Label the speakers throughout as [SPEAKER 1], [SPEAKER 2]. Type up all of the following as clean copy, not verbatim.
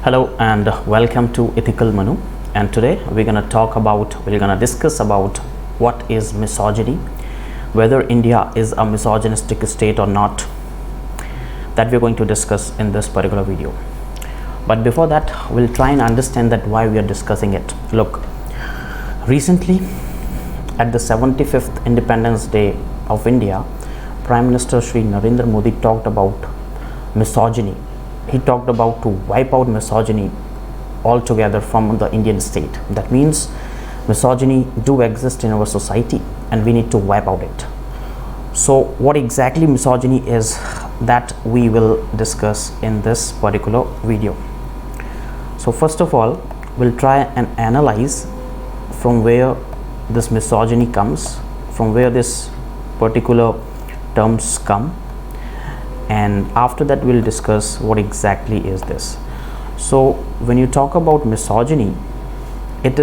[SPEAKER 1] Hello and welcome to Ethical Manu, and today we're gonna discuss about what is misogyny, whether India is a misogynistic state or not. That we're going to discuss in this particular video. But before that, we'll try and understand that why we are discussing it. Look, recently at the 75th Independence Day of India, Prime Minister Shri Narendra Modi talked about misogyny. He talked about to wipe out misogyny altogether from the Indian state. That means misogyny do exist in our society and we need to wipe out it. So what exactly misogyny is, that we will discuss in this particular video. So first of all, we'll try and analyze from where this misogyny comes, from where this particular terms come, and after that we'll discuss what exactly is this. So when you talk about misogyny, it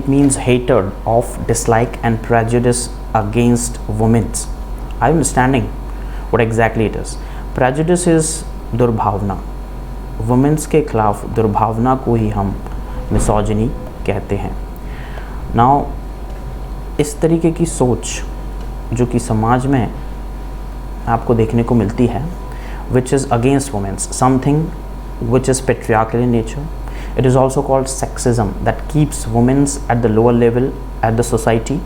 [SPEAKER 1] means hatred of, dislike and prejudice against women. Are you understanding what exactly it is? Prejudice is दुर्भावना, women's के खिलाफ दुर्भावना को ही हम misogyny कहते हैं. Now इस तरीके की सोच जो कि समाज में आपको देखने को मिलती है, which is against women, something which is patriarchal in nature. It is also called sexism, that keeps women at the lower level at the society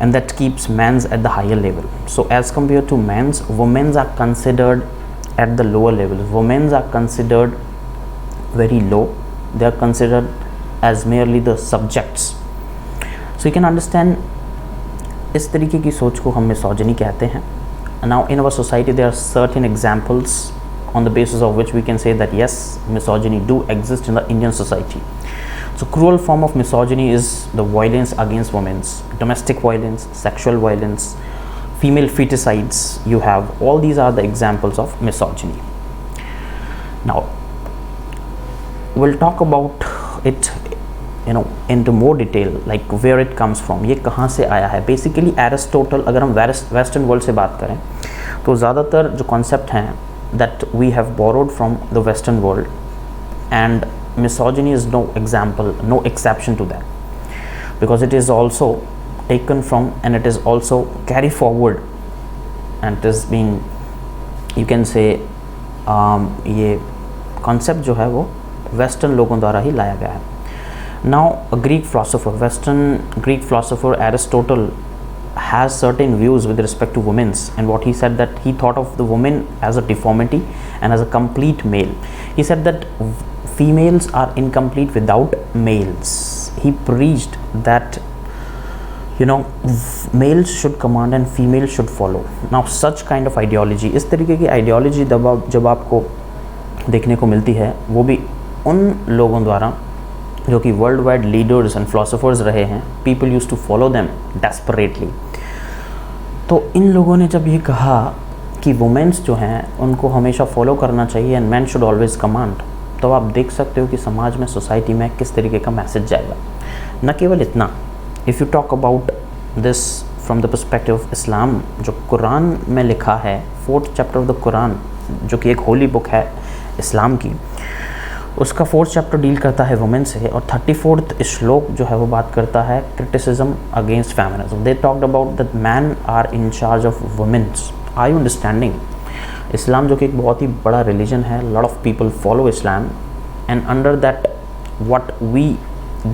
[SPEAKER 1] and that keeps men's at the higher level. So as compared to men's, women's are considered at the lower level. Women's are considered very low. They are considered as merely the subjects. So you can understand, इस तरीके की सोच को हम misogyny कहते हैं. Now in our society there are certain examples on the basis of which we can say that yes, misogyny do exist in the Indian society. So cruel form of misogyny is the violence against women, domestic violence, sexual violence, female feticides. You have all these are the examples of misogyny. Now we'll talk about it into more detail, like where it comes from, ये कहाँ से आया है. Basically Aristotle, अगर हम western world से बात करें तो ज़्यादातर जो कॉन्सेप्ट हैं that we have borrowed from the western world, and misogyny is no example, no exception to that, because it is also taken from and it is also carry forward and it is been, you can say, ये concept जो है वो western लोगों द्वारा ही लाया गया है. Now a Greek philosopher, Western Greek philosopher Aristotle has certain views with respect to women, and what he said that he thought of the woman as a deformity and as a complete male. He said that females are incomplete without males. He preached that males should command and females should follow. Now such kind of ideology, इस तरीके की ideology जब आपको देखने को मिलती है, वो भी उन लोगों द्वारा जो कि world wide leaders and philosophers रहे हैं. People use to follow them desperately. तो इन लोगों ने जब ये कहा कि वुमेन्स जो हैं उनको हमेशा फॉलो करना चाहिए and man should always command, तो आप देख सकते हो कि समाज में, सोसाइटी में किस तरीके का मैसेज जाएगा. न केवल इतना, if you talk about this from the perspective of Islam, जो कुरान में लिखा है, 4th chapter of the Quran, जो कि एक होली बुक है इस्लाम की, उसका 4th चैप्टर डील करता है वुमेन से, और 34th श्लोक जो है वो बात करता है criticism against feminism. They talked about that man are in charge of womens. Are you understanding? Islam जो कि एक बहुत ही बड़ा रिलीजन है, lot of people follow Islam, and under that what we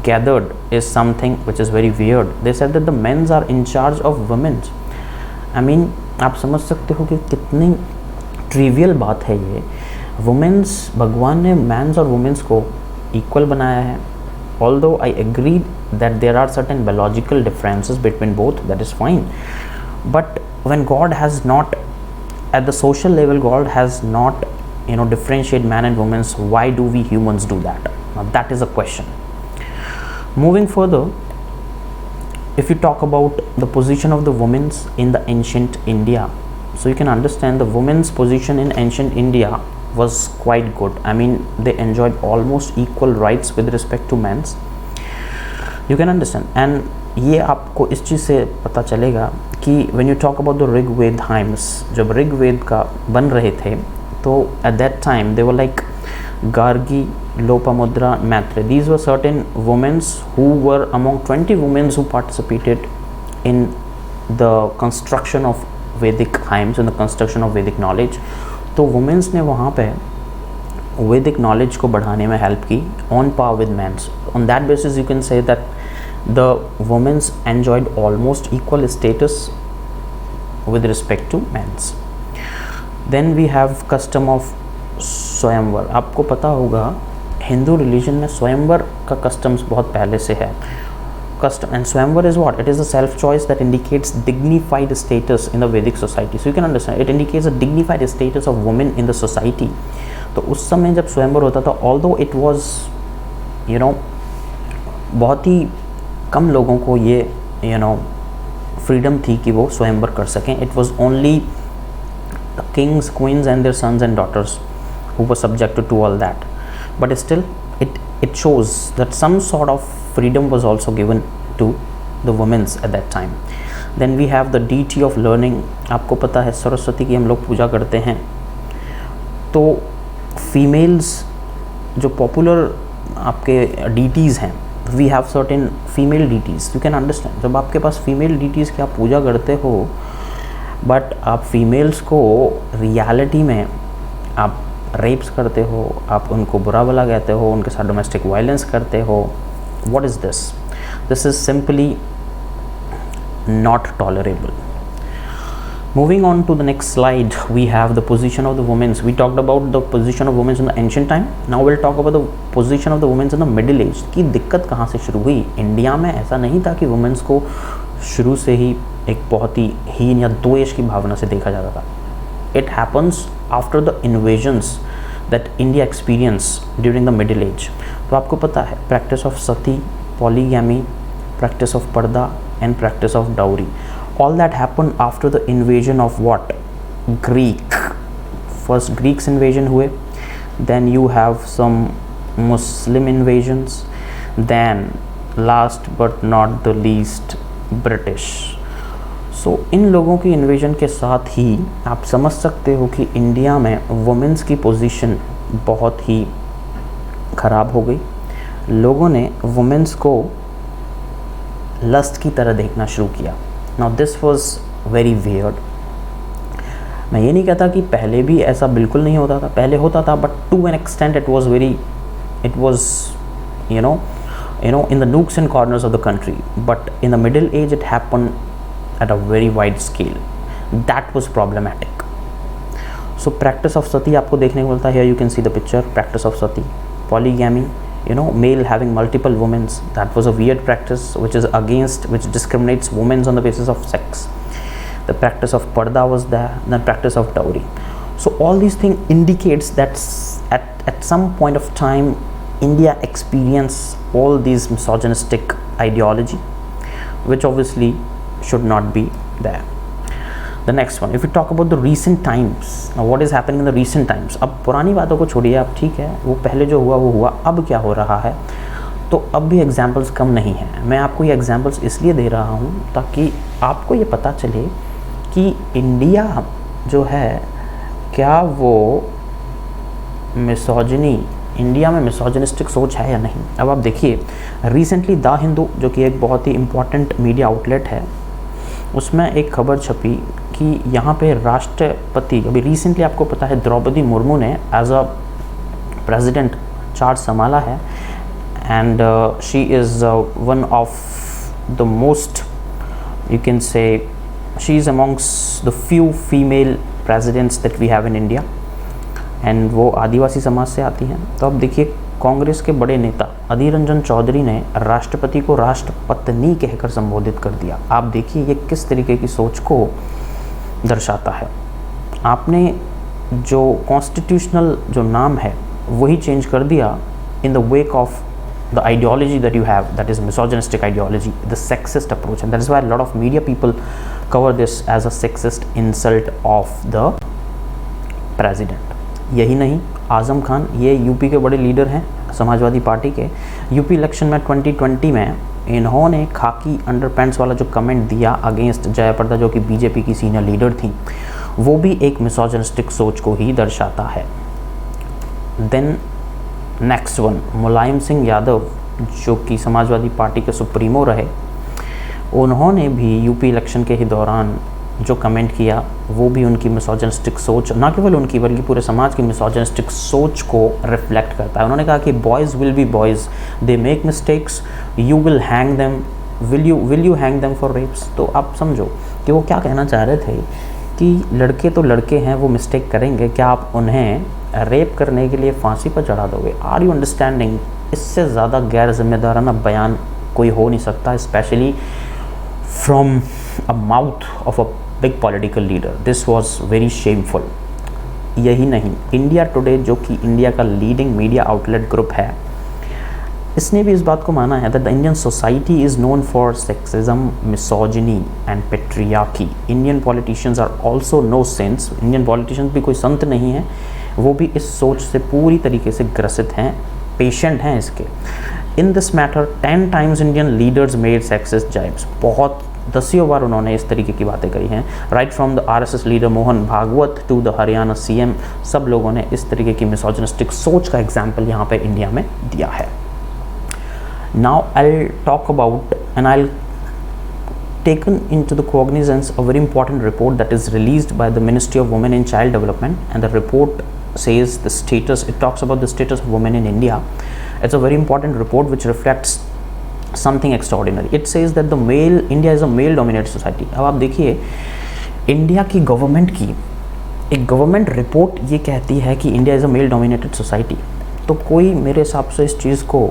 [SPEAKER 1] gathered is something which is very weird. They said that the men's are in charge of women's. I mean, आप समझ सकते हो कि कितनी ट्रिवियल बात है ये. वुमेन्स, भगवान ने मैंस और वुमेन्स को इक्वल बनाया है. Although I agree that there are certain biological differences between both, that is fine, but when God has not at the social level, God has not differentiate man and women's, why do we humans do that? Now that is a question. Moving further, if you talk about the position of the women's in the ancient India, so you can understand the women's position in ancient India was quite good. I mean, they enjoyed almost equal rights with respect to men's. You can understand, and ये आपको इस चीज़ से पता चलेगा कि when you talk about the Rigveda hymns, जब ऋग्वेद का बन रहे थे, तो at that time they were like Gargi, Lopamudra, Maitre. These were certain women who were among 20 women who participated in the construction of Vedic hymns and the construction of Vedic knowledge. तो women's ने वहाँ पे वैदिक knowledge को बढ़ाने में help की on par with men's. On that basis you can say that the women's enjoyed almost equal status with respect to men's. Then we have custom of स्वयंवर. आपको पता होगा हिंदू रिलीजन में स्वयंवर का कस्टम्स बहुत पहले से है. Custom and स्वयंवर is what? It is a self choice that indicates dignified status in the Vedic society. So you can understand it indicates a dignified status of women in the society. तो उस समय जब स्वयंवर होता था, although it was बहुत ही कम लोगों को ये फ्रीडम थी कि वो स्वयंवर कर सकें. It was only kings, queens and their sons and daughters who were subjected to all that. But still it shows that some sort of freedom was also given to the women's at that time. Then we have the deity of learning. आपको पता है सरस्वती की हम लोग पूजा करते हैं. तो females जो पॉपुलर आपके डीटीज़ हैं, we have certain female deities. You can understand जब आपके पास फीमेल डीटीज़ की आप पूजा करते हो, बट आप फीमेल्स को रियलिटी में आप रेप्स करते हो, आप उनको बुरा भला कहते हो, उनके साथ डोमेस्टिक वायलेंस करते हो. What is this? This is simply not tolerable. Moving on to the next slide, we have the position of the women. We talked about the position of women in the ancient time. Now we'll talk about the position of the women in the middle age. कि दिक्कत कहाँ से शुरू हुई. India में ऐसा नहीं था कि वुमेन्स को शुरू से ही एक बहुत ही हीन या द्वेष की भावना से देखा जाता था. It happens after the invasions that India experienced during the middle age. तो आपको पता है practice of sati, polygamy, practice of parda and practice of dowry. All that happened after the invasion of what? Greek. First Greeks invasion हुए, then you have some Muslim invasions, then last but not the least British. So इन लोगों की invasion के साथ ही आप समझ सकते हो कि इंडिया में वुमेन्स की पोजीशन बहुत ही ख़राब हो गई. लोगों ने वुमेन्स को लस्ट की तरह देखना शुरू किया. Now this was very weird. मैं ये नहीं कहता कि पहले भी ऐसा बिल्कुल नहीं होता था, पहले होता था, but to an extent it was in the nooks and corners of the country, but in the middle age it happened at a very wide scale. That was problematic. So practice of sati आपको देखने को मिलता है. Here you can see the picture. Practice of sati, polygamy, male having multiple women. That was a weird practice which discriminates women on the basis of sex. The practice of parda was there, then practice of dowry. So all these things indicates that at some point of time India experienced all these misogynistic ideology, which obviously should not be there. The next one, if we talk about the recent times, now what is happening in the recent times. अब पुरानी बातों को छोड़िए आप, ठीक है, वो पहले जो हुआ वो हुआ. अब क्या हो रहा है, तो अब भी एग्जाम्पल्स कम नहीं हैं. मैं आपको ये एग्जाम्पल्स इसलिए दे रहा हूँ ताकि आपको ये पता चले कि इंडिया जो है क्या वो मिसोजिनी, इंडिया में मिसोजिनिस्टिक सोच है या नहीं. अब आप देखिए रिसेंटली द हिंदू जो कि एक बहुत ही इम्पॉर्टेंट मीडिया आउटलेट है, उसमें एक खबर छपी कि यहाँ पे राष्ट्रपति, अभी रिसेंटली आपको पता है द्रौपदी मुर्मू ने एज अ प्रेसिडेंट चार्ज संभाला है, and she is one of the most, you can say she is amongst the few female presidents that we have in India, and वो आदिवासी समाज से आती हैं. तो अब देखिए कांग्रेस के बड़े नेता अधीर रंजन चौधरी ने राष्ट्रपति को राष्ट्रपत्नी कहकर संबोधित कर दिया. आप देखिए ये किस तरीके की सोच को दर्शाता है. आपने जो कॉन्स्टिट्यूशनल जो नाम है वही चेंज कर दिया in the wake of the ideology that you have, that is misogynistic ideology, the sexist approach, and that is why a lot of media people cover this as a sexist insult of the president. यही नहीं, आज़म खान, ये UP के बड़े leader हैं Samajwadi party के. UP election में 2020 में इन्होंने खाकी अंडरपैंट्स वाला जो कमेंट दिया अगेंस्ट जयाप्रदा जो कि बीजेपी की सीनियर लीडर थी, वो भी एक मिसोजिनिस्टिक सोच को ही दर्शाता है. Then next one, Mulayam Singh Yadav जो कि समाजवादी पार्टी के सुप्रीमो रहे, उन्होंने भी यूपी इलेक्शन के ही दौरान जो कमेंट किया वो भी उनकी मिसोजिनिस्टिक सोच, ना केवल उनकी बल्कि पूरे समाज की मिसोजिनिस्टिक सोच को रिफ्लेक्ट करता है। उन्होंने कहा कि boys will be boys, they make mistakes, you will hang them, will you hang them for rapes. तो आप समझो कि वो क्या कहना चाह रहे थे कि लड़के तो लड़के हैं, वो मिस्टेक करेंगे, क्या आप उन्हें रेप करने के लिए फांसी पर चढ़ा दोगे? Are you understanding? इससे ज़्यादा गैर जिम्मेदाराना बयान कोई हो नहीं सकता, specially from a mouth of a big political leader. This was very shameful. यही नहीं, इंडिया टुडे जो कि इंडिया का लीडिंग मीडिया आउटलेट ग्रुप है, इसने भी इस बात को माना है that the Indian society is known for sexism, misogyny and patriarchy. Indian politicians are also no sense. Indian politicians भी कोई संत नहीं है, वो भी इस सोच से पूरी तरीके से ग्रसित हैं, पेशेंट हैं इसके। In this matter 10 times Indian leaders made sexist jibes. बहुत दसियों बार उन्होंने इस तरीके की बातें करी हैं, right from the RSS leader Mohan Bhagwat to the Haryana CM। सब लोगों ने इस तरीके की मिसोजिनिस्टिक सोच का एग्जाम्पल यहाँ पे इंडिया में दिया है। Now I'll talk about and I'll taken into the cognizance a very important report that is released by the Ministry of Women and Child Development, and the report says the status, it talks about the status of women in India. It's a very important report which reflects something extraordinary. It says that India is a male dominated society. अब आप देखिए India की government की एक government report ये कहती है कि India is a male dominated society, तो कोई मेरे हिसाब से इस चीज़ को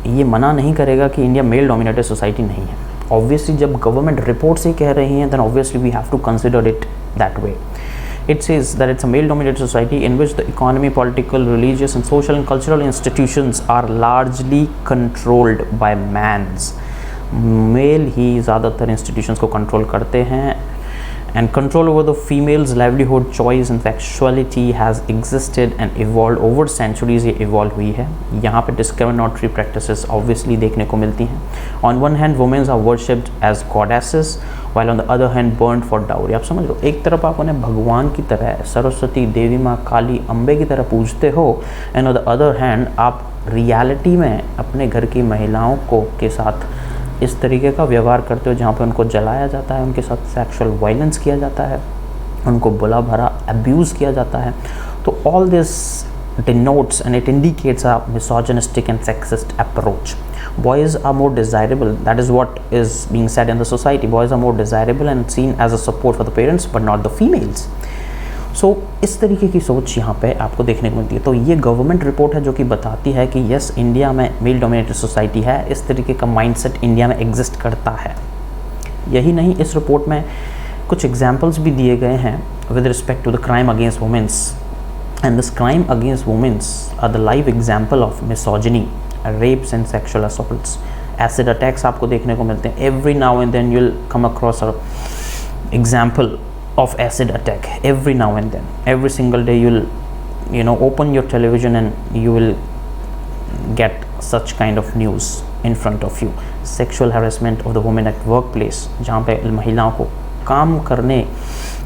[SPEAKER 1] ये मना नहीं करेगा कि इंडिया मेल डोमिनेटेड सोसाइटी नहीं है। ऑब्वियसली जब गवर्नमेंट रिपोर्ट से कह रही हैं, then obviously we have to consider it that way. It says that it's a male-dominated society in which the economy, political, religious, and social and cultural institutions are largely controlled by males. Male ही ज़्यादातर institutions को control करते हैं, and control over the female's livelihood, choice and sexuality has existed and evolved over centuries. ये evolve हुई है। यहाँ पे discriminatory practices obviously देखने को मिलती हैं। On one hand, women are worshipped as goddesses, while on the other hand burned for dowry। आप समझ लो, एक तरफ आप उन्हें भगवान की तरह, सरस्वती, देवी माँ, काली, अम्बे की तरह पूजते हो, and on the other hand आप रियलिटी में अपने घर की महिलाओं को के साथ इस तरीके का व्यवहार करते हो जहाँ पे उनको जलाया जाता है, उनके साथ सेक्सुअल वायलेंस किया जाता है, उनको बुला भरा अब्यूज़ किया जाता है। तो all this denotes and it indicates a misogynistic and sexist approach. Boys are more desirable, that is what is being said in the society. Boys are more desirable and seen as a support for the parents but not the females. So इस तरीके की सोच यहाँ पे आपको देखने को मिलती है। तो ये गवर्नमेंट रिपोर्ट है जो कि बताती है कि यस, इंडिया में मेल डोमिनेटेड सोसाइटी है, इस तरीके का माइंडसेट इंडिया में एग्जिस्ट करता है। यही नहीं, इस रिपोर्ट में कुछ एग्जाम्पल्स भी दिए गए हैं with respect to the crime against women's, and this crime against women are the live example of misogyny, rapes and sexual assaults. Acid attacks आपको देखने को मिलते हैं। Every now and then you'll come across a example of acid attack. Every now and then, every single day you'll open your television and you will get such kind of news in front of you. Sexual harassment of the women at workplace, जहाँ पे महिलाओं को काम करने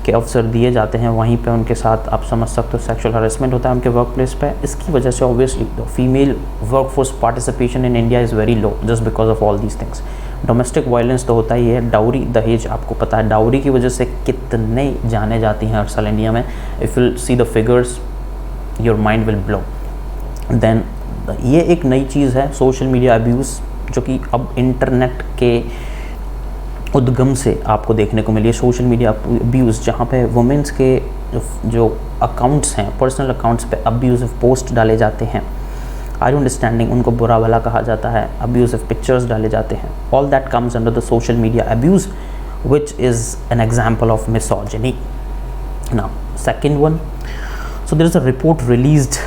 [SPEAKER 1] के अवसर दिए जाते हैं, वहीं पे उनके साथ आप समझ सकते हो सेक्सुअल हरेसमेंट होता है उनके वर्क प्लेस पे। इसकी वजह से obviously the female workforce participation in India is very low just because of all these things. Domestic violence तो होता ही है, डाउरी, दहेज, आपको पता है डाउरी की वजह से कितने जाने जाती हैं हर साल इंडिया में। If you see the figures your mind will blow. देन ये एक नई चीज़ है, सोशल मीडिया अब्यूज़, जो कि अब इंटरनेट के उद्गम से आपको देखने को मिली है। सोशल मीडिया अब्यूज़ जहाँ पे वुमेंस के जो अकाउंट्स हैं, पर्सनल अकाउंट्स पे अब्यूजिव पोस्ट डाले जाते हैं, आर यू अंडरस्टैंडिंग, उनको बुरा भला कहा जाता है, अब्यूजिव पिक्चर्स डाले जाते हैं। All that comes under the social media abuse which is an example of misogyny. Now second one, so there is a report released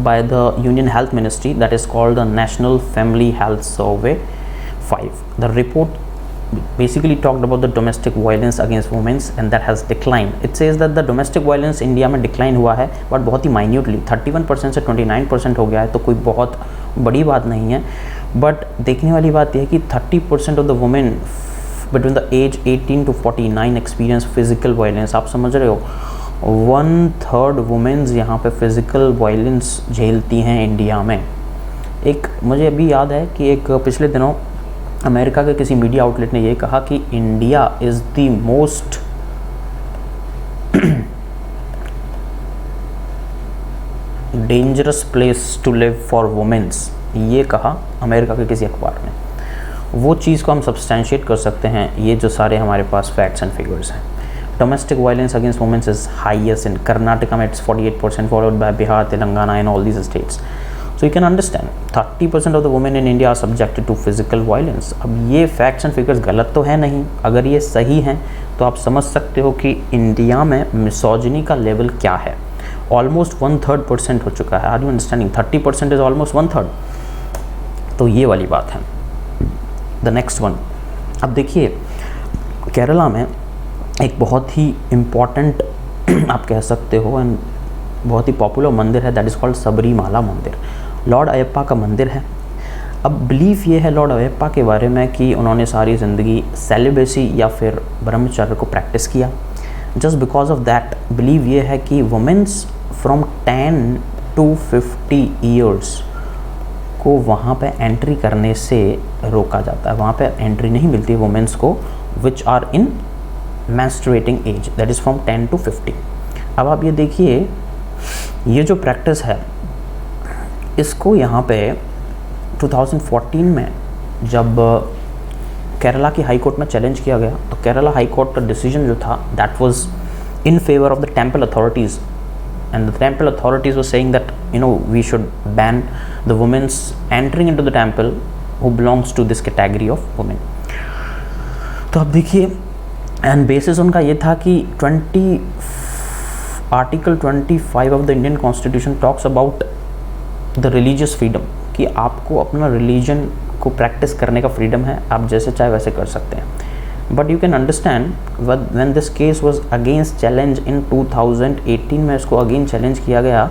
[SPEAKER 1] by the Union Health Ministry that is called the National Family Health Survey 5. The report basically talked about the domestic violence against women and that has declined. It says that the domestic violence India में decline हुआ है but बहुत ही minutely, 31% से 29% हो गया है, तो कोई बहुत बड़ी बात नहीं है। बट देखने वाली बात यह है कि 30% of the women between the age 18 to 49 experience physical violence. आप समझ रहे हो, 1/3 वुमेन्स यहाँ पे फिज़िकल वायलेंस झेलती हैं इंडिया में। एक मुझे अभी याद है कि एक पिछले दिनों अमेरिका के किसी मीडिया आउटलेट ने ये कहा कि India is the most dangerous place to live for women's, ये कहा अमेरिका के किसी अखबार ने। वो चीज़ को हम सब्सटैंशिएट कर सकते हैं, ये जो सारे हमारे पास फैक्ट्स एंड फिगर्स हैं। Domestic violence against womens is highest in Karnataka में, it's 48%, followed by Bihar, Telangana and all these states. So you can understand 30% of the women in India are subjected to physical violence. अब ये facts and figures गलत तो है नहीं, अगर ये सही हैं तो आप समझ सकते हो कि इंडिया में मिसोजिनी का लेवल क्या है। ऑलमोस्ट 1/3% हो चुका है। Are you understanding? 30% is almost 1/3। तो ये वाली बात है। द नेक्स्ट वन, अब देखिए केरला में एक बहुत ही इम्पॉर्टेंट आप कह सकते हो एंड बहुत ही पॉपुलर मंदिर है, दैट इज़ कॉल्ड सबरीमाला मंदिर। लॉर्ड अयप्पा का मंदिर है। अब बिलीफ ये है लॉर्ड अयप्पा के बारे में कि उन्होंने सारी ज़िंदगी सेलिबेसी या फिर ब्रह्मचर्य को प्रैक्टिस किया। Just because of that believe ये है कि वुमेन्स फ्रॉम 10 to 50 ईयर्स को वहाँ पे एंट्री करने से रोका जाता है। वहाँ पे एंट्री नहीं मिलती वुमेन्स को which are in menstruating age, that is from 10 to 50। अब आप ये देखिए, ये जो प्रैक्टिस है इसको यहाँ पे 2014 में जब केरला की हाई कोर्ट में चैलेंज किया गया, तो केरला हाई कोर्ट का डिसीजन जो था that was in favour of the temple authorities, and the temple authorities were saying that we should ban the women's entering into the temple who belongs to this category of women। तो अब देखिए, and bases उनका ये था कि article 25 of the Indian constitution talks about the religious freedom, कि आपको अपना रिलीजन को प्रैक्टिस करने का फ्रीडम है, आप जैसे चाहे वैसे कर सकते हैं। But you can understand when this case was against challenge in 2018 में इसको अगेन चैलेंज किया गया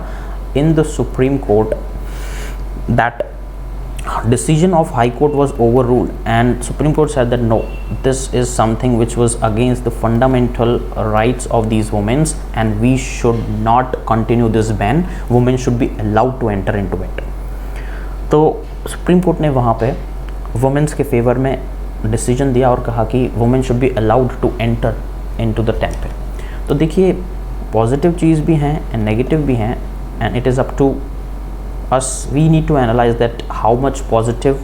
[SPEAKER 1] in the supreme court, that decision of high court was overruled and supreme court said that no, this is something which was against the fundamental rights of these women and we should not continue this ban, women should be allowed to enter into it। तो supreme court ने वहाँ पे women's के favour में decision दिया और कहा कि women should be allowed to enter into the temple. तो देखिए, पॉजिटिव चीज़ भी हैं एंड नेगेटिव भी हैं, and it is up to us, we need to analyze that how much positive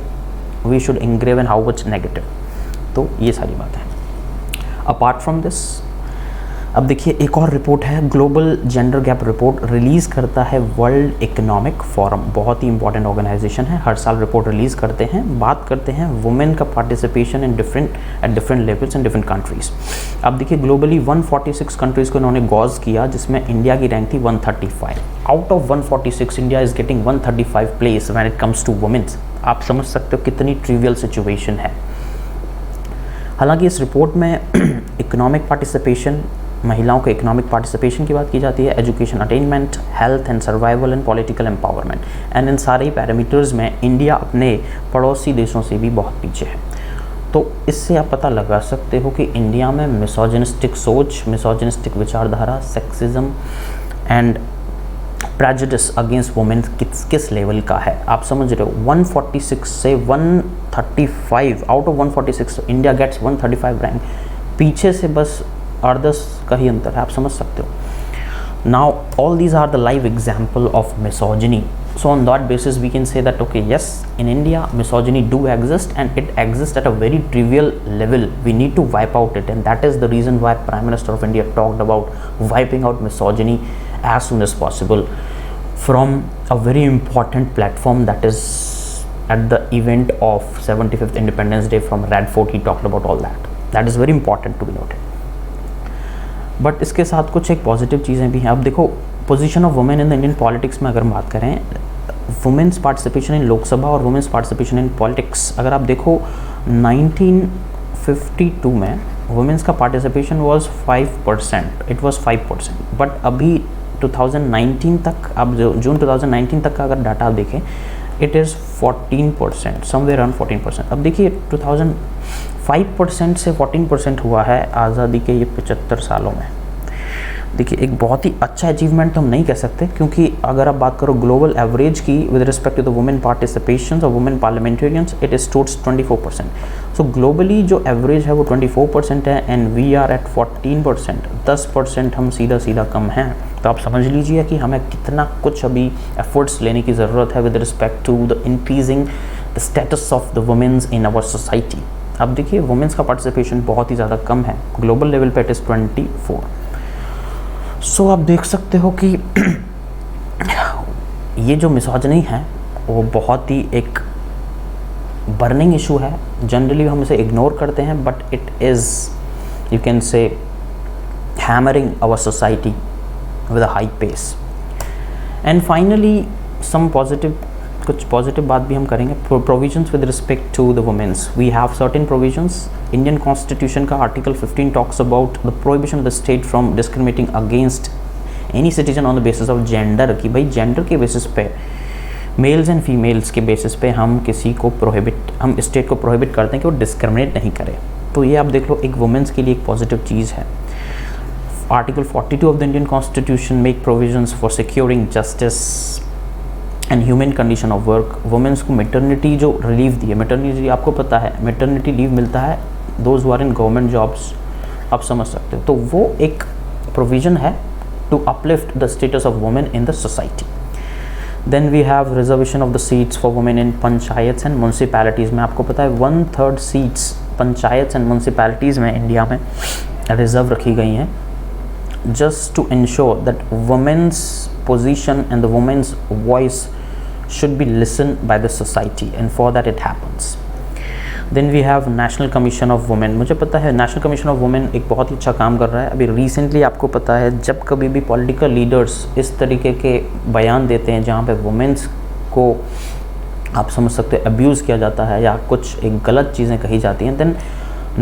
[SPEAKER 1] we should engrave and how much negative। तो ये सारी बात है। अपार्ट फ्रॉम दिस, अब देखिए एक और रिपोर्ट है, global gender gap report release करता है वर्ल्ड इकोनॉमिक फोरम। बहुत ही इंपॉर्टेंट ऑर्गेनाइजेशन है, हर साल रिपोर्ट रिलीज़ करते हैं। बात करते हैं वुमेन का participation in different levels in different countries. अब देखिए ग्लोबली 146 कंट्रीज़ को इन्होंने गॉज किया, जिसमें इंडिया की रैंक थी 135। Out of 146 India is getting 135 place when it comes to women's. आप समझ सकते हो कितनी ट्रिवियल सिचुएशन है। हालांकि इस रिपोर्ट में इकोनॉमिक पार्टिसिपेशन, महिलाओं के इकोनॉमिक पार्टिसिपेशन की बात की जाती है, education attainment, health and survival and political empowerment, and in सारे पैरामीटर्स में इंडिया अपने पड़ोसी देशों से भी बहुत पीछे है। तो इससे आप पता लगा सकते हो कि इंडिया में मिसोजिनिस्टिक सोच, मिसोजिनिस्टिक विचारधारा, sexism and prejudice against women किस लेवल का है। आप समझ रहे हो, 146 से 135, out of 146 India gets 135 rank, पीछे से बस 8-10 का ही अंतर है, आप समझ सकते हो। Now all these are the live example of misogyny. So on that basis we can say that okay, yes, in India misogyny do exist and it exists at a very trivial level. We need to wipe out it, and that is the reason why Prime Minister of India talked about wiping out misogyny as soon as possible from a very important platform, that is at the event of 75th Independence Day from Red Fort. He talked about all that. That is very important to be noted. But इसके साथ कुछ एक positive चीज़ें भी हैं। अब देखो, position of women in the Indian politics में अगर हम बात करें, वुमेन्स पार्टिसिपेशन इन लोकसभा और वुमेन्स पार्टिसिपेशन इन पॉलिटिक्स, अगर आप देखो 1952 में वुमेन्स का participation was 5%, it was 5%, but अभी 2019 तक, अब जून 2019 तक का अगर डाटा आप देखें, इट इज़ 14%, समवेयर अराउंड 14%। अब देखिए 2005% से 14% हुआ है आज़ादी के ये 75 सालों में। देखिए एक बहुत ही अच्छा अचीवमेंट तो हम नहीं कह सकते, क्योंकि अगर आप बात करो ग्लोबल एवरेज की with respect to the women participation और women parliamentarians, it is towards 24%। So globally जो एवरेज है वो 24% है एंड वी आर एट 14%, 10% हम सीधा सीधा कम हैं। तो आप समझ लीजिए कि हमें कितना कुछ अभी एफर्ट्स लेने की ज़रूरत है with respect to the increasing the status of the womens in our society. अब देखिए वुमेन्स का पार्टिसिपेशन बहुत ही ज़्यादा कम है, ग्लोबल लेवल पे इट इज़ 24। सो आप देख सकते हो कि ये जो मिसोजिनी है वो बहुत ही एक बर्निंग इशू है। जनरली हम इसे इग्नोर करते हैं, but it is, you can say, hammering our society with a high pace. And finally some positive, कुछ पॉजिटिव बात भी हम करेंगे। Provisions with respect to the womens, we have certain provisions. Indian constitution का article 15 talks about the prohibition of the state from discriminating against any citizen on the basis of gender, कि भाई gender के basis पे, males and females के basis पे हम किसी को प्रोहिबिट, हम स्टेट को प्रोहिबिट करते हैं कि वो डिस्क्रिमिनेट नहीं करे। तो ये आप देख लो एक वुमेन्स के लिए एक पॉजिटिव चीज़ है। Article 42 of the Indian constitution make provisions for securing justice and human condition of work. Womens को मेटर्निटी जो रिलीव दी है, मेटर्निटी आपको पता है, मेटर्निटी लीव मिलता है those who are in government jobs, आप समझ सकते हो। तो वो एक प्रोविजन है to uplift the status of women in the society. Then we have reservation of the seats for women in panchayats and municipalities में। आपको पता है 1/3 सीट्स पंचायत्स एंड म्यूनसिपैलिटीज़ में इंडिया में रिजर्व रखी गई हैं, just to ensure that women's position and the women's voice should be listened by the society, and for that it happens. Then we have National Commission of Women। मुझे पता है National Commission of Women एक बहुत ही अच्छा काम कर रहा है। अभी रिसेंटली आपको पता है जब कभी भी पॉलिटिकल लीडर्स इस तरीके के बयान देते हैं जहाँ पे वुमेन्स को आप समझ सकते हैं अब्यूज़ किया जाता है या कुछ एक गलत चीज़ें कही जाती हैं, then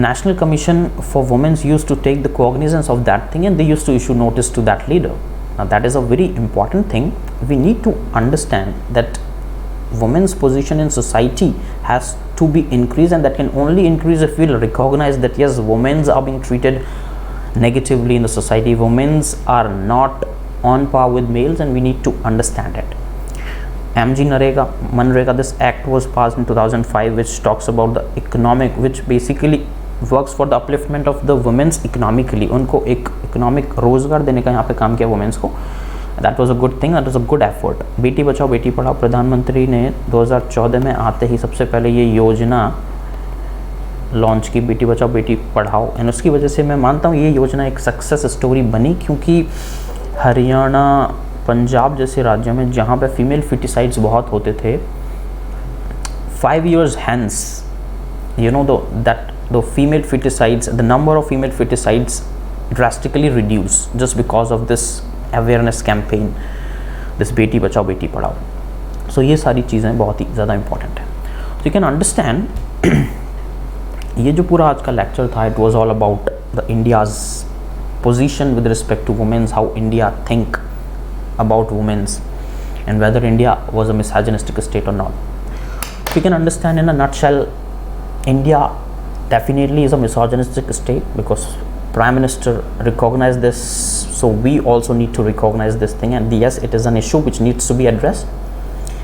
[SPEAKER 1] National Commission for Women used to take the cognizance of that thing and they used to issue notice to that leader. Now that is a very important thing. We need to understand that women's position in society has to be increased, and that can only increase if we'll recognize that yes, women are being treated negatively in the society. Women are not on par with males and we need to understand it. Manrega, this act was passed in 2005 which talks about the economic, which basically works for the upliftment of the womens economically. उनको एक economic रोज़गार देने का यहाँ पे काम किया women's को। That was a good thing, that was a good effort. Beti Bachao Beti Padhao, प्रधानमंत्री ने 2014 में आते ही सबसे पहले ये योजना लॉन्च की, बेटी बचाओ बेटी पढ़ाओ। एंड उसकी वजह से मैं मानता हूँ ये योजना एक सक्सेस स्टोरी बनी, क्योंकि हरियाणा, पंजाब जैसे राज्यों में जहाँ पे फीमेल फिटिसाइड्स बहुत होते थे, 5 years hence, you know, the female feticides, the number of female feticides drastically reduce just because of this awareness campaign, this Beti Bachao Beti Padhao. So ये सारी चीज़ें बहुत ही ज़्यादा important है। So you can understand ये जो पूरा आज का लेक्चर था, it was all about the India's position with respect to women's, how India think about women's and whether India was a misogynistic state or not. You can understand in a nutshell, India definitely is a misogynistic state because Prime Minister recognized this, so we also need to recognize this thing, and yes, it is an issue which needs to be addressed,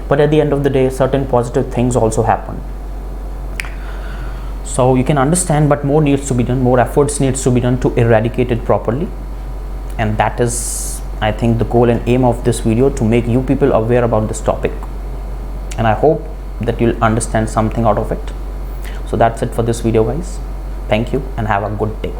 [SPEAKER 1] but at the end of the day certain positive things also happen. So you can understand, but more needs to be done, more efforts needs to be done to eradicate it properly, and that is, I think, the goal and aim of this video, to make you people aware about this topic, and I hope that you'll understand something out of it. So that's it for this video guys. Thank you and have a good day.